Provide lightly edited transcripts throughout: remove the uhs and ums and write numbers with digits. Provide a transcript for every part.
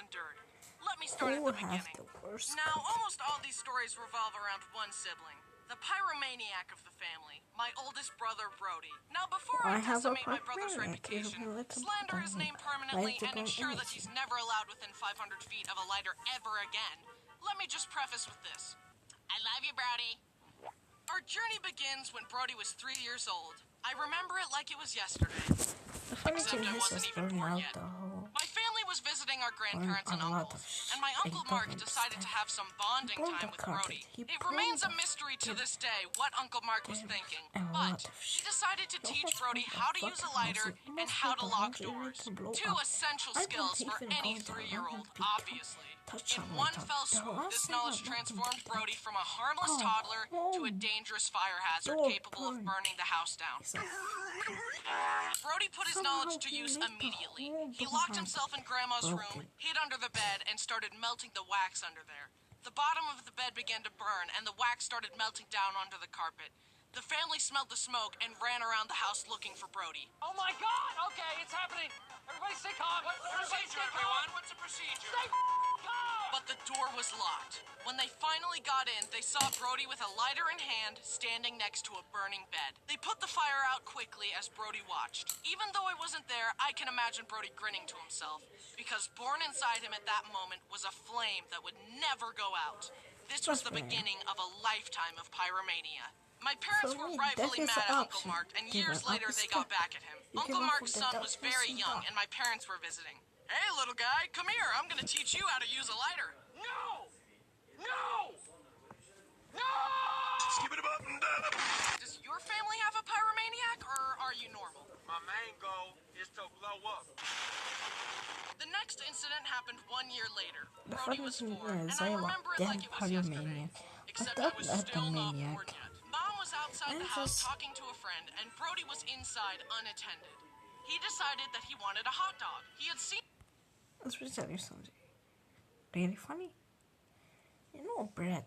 and dirt. Let me start at the beginning. Now, almost all these stories revolve around one sibling, the pyromaniac of the family, my oldest brother, Brody. Now, before I decimate my brother's reputation, slander his name permanently, and ensure that he's never allowed within 500 feet of a lighter ever again, let me just preface with this. I love you, Brody. Our journey begins when Brody was 3 years old. I remember it like it was yesterday. Except I wasn't even born yet. My family was visiting our grandparents and uncles, and my Uncle Mark decided to have some bonding time with Brody. It remains a mystery to this day what Uncle Mark was thinking, but he decided to teach Brody how to use a lighter and how to lock doors. Two essential skills for any 3-year-old, obviously. In one fell swoop, this knowledge transformed Brody from a harmless toddler to a dangerous fire hazard capable of burning the house down. Brody put his knowledge to use immediately. He locked himself in Grandma's room, hid under the bed, and started melting the wax under there. The bottom of the bed began to burn, and the wax started melting down onto the carpet. The family smelled the smoke and ran around the house looking for Brody. Oh my God! Okay, it's happening! Everybody stay calm! What's the procedure, everyone? What's the procedure? Stay calm! But the door was locked. When they finally got in, they saw Brody with a lighter in hand, standing next to a burning bed. They put the fire out quickly as Brody watched. Even though I wasn't there, I can imagine Brody grinning to himself, because born inside him at that moment was a flame that would never go out. This was the beginning of a lifetime of pyromania. My parents were rightfully mad at Uncle Mark, and years later they got back at him. Uncle Mark's son was very young, and my parents were visiting. Hey, little guy, come here. I'm gonna teach you how to use a lighter. No! No! No! Skip it up and down. Does your family have a pyromaniac, or are you normal? My main goal is to blow up. The next incident happened 1 year later. The Brody funny was thing 4, and is, I I remember it like it was yesterday. Except I was still not born yet. Mom was outside the house talking to a friend, and Brody was inside unattended. He decided that he wanted a hot dog. He had seen... Let's just tell you something really funny. You know, bread.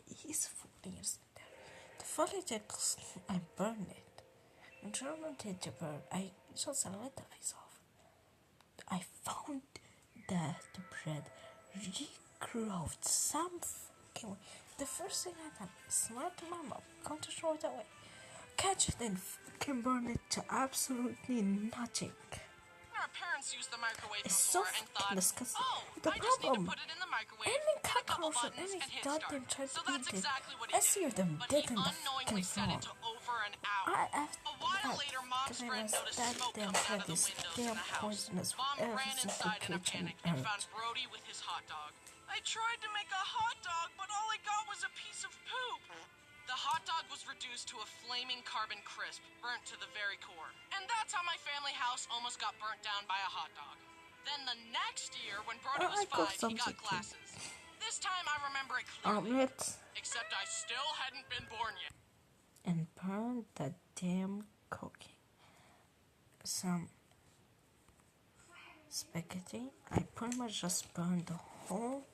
He's 4 years later. The funny thing is, I burned it. And trying to take the bird, I just a little piece off. I found that the bread regrowed some fucking way. The first thing I done, smart to my mom, come to throw it away, catch it and fucking burn it to absolutely nothing. Our parents used the microwave It's before so and thought, disgusting. oh, The I just need to problem, put it in the microwave, any click a couple cockroach or buttons, any and hit goddamn start. tried So to that's eat it. exactly what he I did. see them But dead he in the unknowingly fucking set it floor. to over an hour. A while later, Mom's friend noticed smoke coming out of the windows in the house. Mom ran inside in a panic and found Brody with his hot dog. I tried to make a hot dog, but all I got was a piece of poop. The hot dog was reduced to a flaming carbon crisp, burnt to the very core. And that's how my family house almost got burnt down by a hot dog. Then the next year, when Brody was 5, he got glasses. This time I remember it clearly. Except I still hadn't been born yet. And burned the damn cookie. Some spaghetti. I pretty much just burned the whole.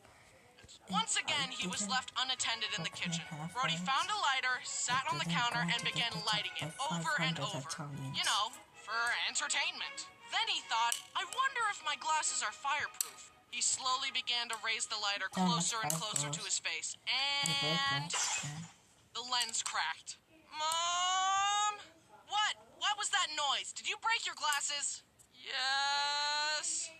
Once again, he was left unattended in the kitchen. Brody found a lighter, sat on the counter, and began lighting it over and over. You know, for entertainment. Then he thought, I wonder if my glasses are fireproof. He slowly began to raise the lighter closer and closer to his face, and the lens cracked. Mom? What? What was that noise? Did you break your glasses? Yes.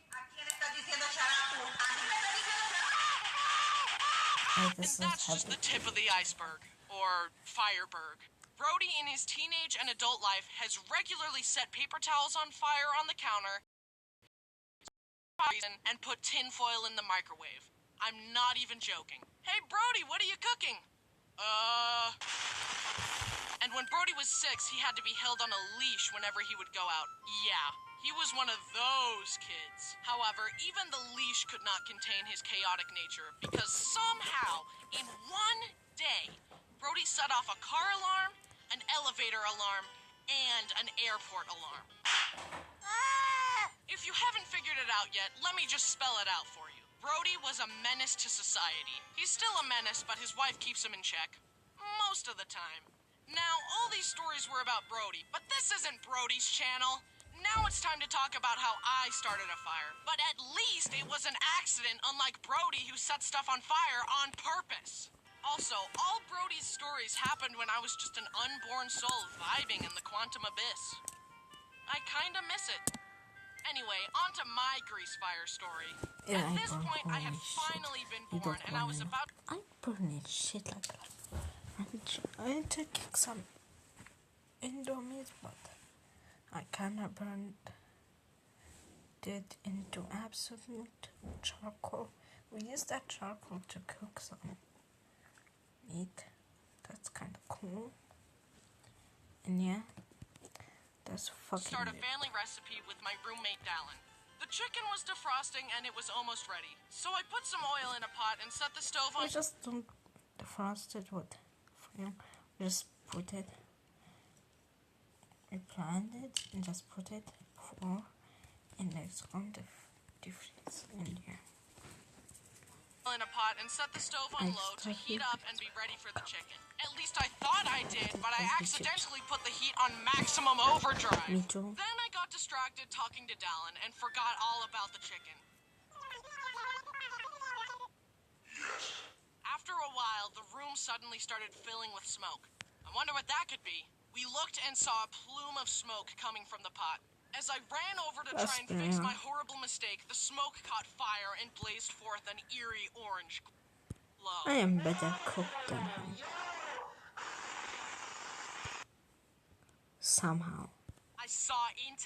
And that's just the tip of the iceberg, or fireberg. Brody, in his teenage and adult life, has regularly set paper towels on fire on the counter and put tinfoil in the microwave. I'm not even joking. Hey, Brody, what are you cooking? And when Brody was 6, he had to be held on a leash whenever he would go out. Yeah, he was one of those kids. However, even the leash could not contain his chaotic nature, because somehow, in one day, Brody set off a car alarm, an elevator alarm, and an airport alarm. If you haven't figured it out yet, let me just spell it out for you. Brody was a menace to society. He's still a menace, but his wife keeps him in check. Most of the time. Now, all these stories were about Brody, but this isn't Brody's channel. Now it's time to talk about how I started a fire. But at least it was an accident, unlike Brody, who set stuff on fire on purpose. Also, all Brody's stories happened when I was just an unborn soul vibing in the quantum abyss. I kinda miss it. Anyway, on to my grease fire story. Yeah, At this point, I had finally been born, and I was about... I'm burning shit like that. I'm trying to kick some Indomies, but I cannot burn it into absolute charcoal. We use that charcoal to cook some meat. That's kind of cool. And yeah, that's fucking Start a family recipe with my roommate Dallin. The chicken was defrosting and it was almost ready. So I put some oil in a pot and set the stove on. We just don't defrost it with fire. We just put it. We planned it and just put it for, and it's going to defrost in here. In a pot and set the stove on low to heat up and be ready for the chicken. At least I thought I did, but I accidentally put the heat on maximum overdrive. Me too. Then I got distracted talking to Dallin and forgot all about the chicken. After a while, the room suddenly started filling with smoke. I wonder what that could be. We looked and saw a plume of smoke coming from the pot. As I ran over to try and fix my horrible mistake, the smoke caught fire and blazed forth an eerie orange glow. I am better cook than him. Somehow. I saw into